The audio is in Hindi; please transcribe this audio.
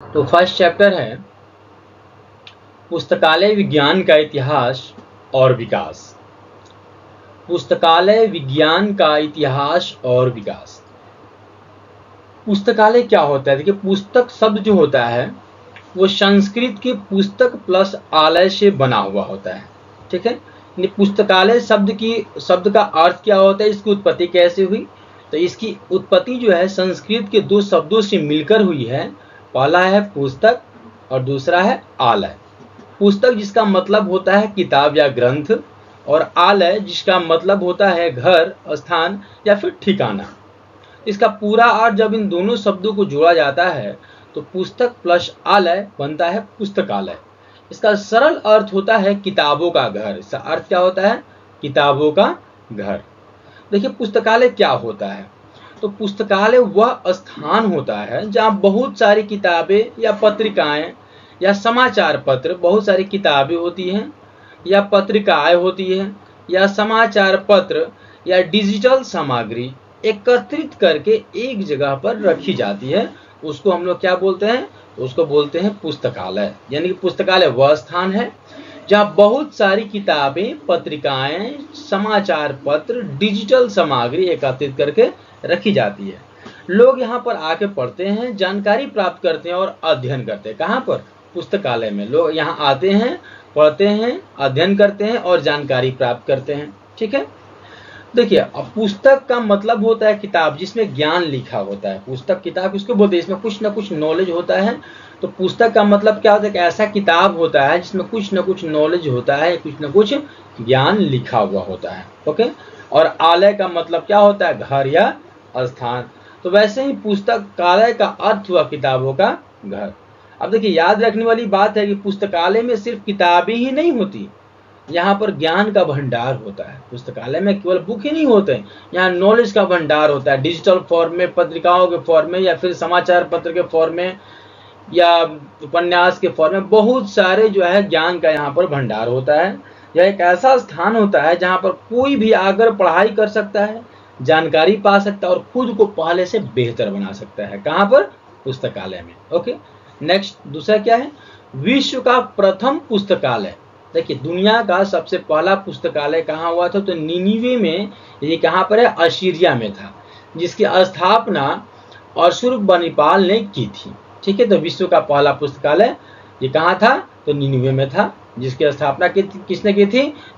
तो फर्स्ट चैप्टर है पुस्तकालय विज्ञान का इतिहास और विकास। पुस्तकालय विज्ञान का इतिहास और विकास। पुस्तकालय क्या होता है? देखिए, पुस्तक शब्द जो होता है वो संस्कृत के पुस्तक प्लस आलय से बना हुआ होता है। ठीक है, पुस्तकालय शब्द का अर्थ क्या होता है, इसकी उत्पत्ति कैसे हुई? तो इसकी उत्पत्ति जो है संस्कृत के दो शब्दों से मिलकर हुई है। पहला है पुस्तक और दूसरा है आलय। पुस्तक जिसका मतलब होता है किताब या ग्रंथ, और आलय जिसका मतलब होता है घर, स्थान या फिर ठिकाना। इसका पूरा अर्थ जब इन दोनों शब्दों को जोड़ा जाता है तो पुस्तक प्लस आलय बनता है पुस्तकालय। इसका सरल अर्थ होता है किताबों का घर। इसका अर्थ क्या होता है? किताबों का घर। देखिए, पुस्तकालय क्या होता है? तो पुस्तकालय वह स्थान होता है जहाँ बहुत सारी किताबें या पत्रिकाएं या समाचार पत्र, बहुत सारी किताबें होती हैं या पत्रिकाएं होती हैं या समाचार पत्र या डिजिटल सामग्री एकत्रित करके एक जगह पर रखी जाती है। उसको हम लोग क्या बोलते हैं? उसको बोलते हैं पुस्तकालय। यानी कि पुस्तकालय वह स्थान है जहाँ बहुत सारी किताबें, पत्रिकाएं, समाचार पत्र, डिजिटल सामग्री एकत्रित करके रखी जाती है। लोग यहाँ पर आके पढ़ते हैं, जानकारी प्राप्त करते हैं और अध्ययन करते हैं। कहाँ पर? पुस्तकालय में लोग यहाँ आते हैं, पढ़ते हैं, अध्ययन करते हैं और जानकारी प्राप्त करते हैं। ठीक है, देखिए, अब पुस्तक का मतलब होता है किताब जिसमें ज्ञान लिखा होता है। पुस्तक किताब किसको बोलते हैं? इसमें कुछ ना कुछ नॉलेज होता है। तो पुस्तक का मतलब क्या होता है कि ऐसा किताब होता है जिसमें कुछ ना कुछ नॉलेज होता है, कुछ ना कुछ ज्ञान लिखा हुआ होता है। ओके, और आलय का मतलब क्या होता है? घर या स्थान। तो वैसे ही पुस्तकालय का अर्थ हुआ किताबों का घर। अब देखिए, याद रखने वाली बात है कि पुस्तकालय में सिर्फ किताबें ही नहीं होती, यहाँ पर ज्ञान का भंडार होता है। पुस्तकालय में केवल बुक ही नहीं होते हैं, यहाँ नॉलेज का भंडार होता है। डिजिटल फॉर्म में, पत्रिकाओं के फॉर्म में या फिर समाचार पत्र के फॉर्म में या उपन्यास के फॉर्म में बहुत सारे जो है ज्ञान का यहाँ पर भंडार होता है। यह एक ऐसा स्थान होता है जहाँ पर कोई भी आकर पढ़ाई कर सकता है, जानकारी पा सकता है और खुद को पहले से बेहतर बना सकता है। कहाँ पर? पुस्तकालय में। ओके, नेक्स्ट दूसरा क्या है? विश्व का प्रथम पुस्तकालय। देखिए, दुनिया का सबसे पहला पुस्तकालय कहाँ हुआ था? तो निनिवे में। ये कहाँ पर है? असीरिया में था, जिसकी स्थापना अशुरबनिपाल ने की थी। ठीक है, तो विश्व का पहला पुस्तकालय ये कहाँ था? तो निनिवे में था, जिसकी स्थापना किसने की थी?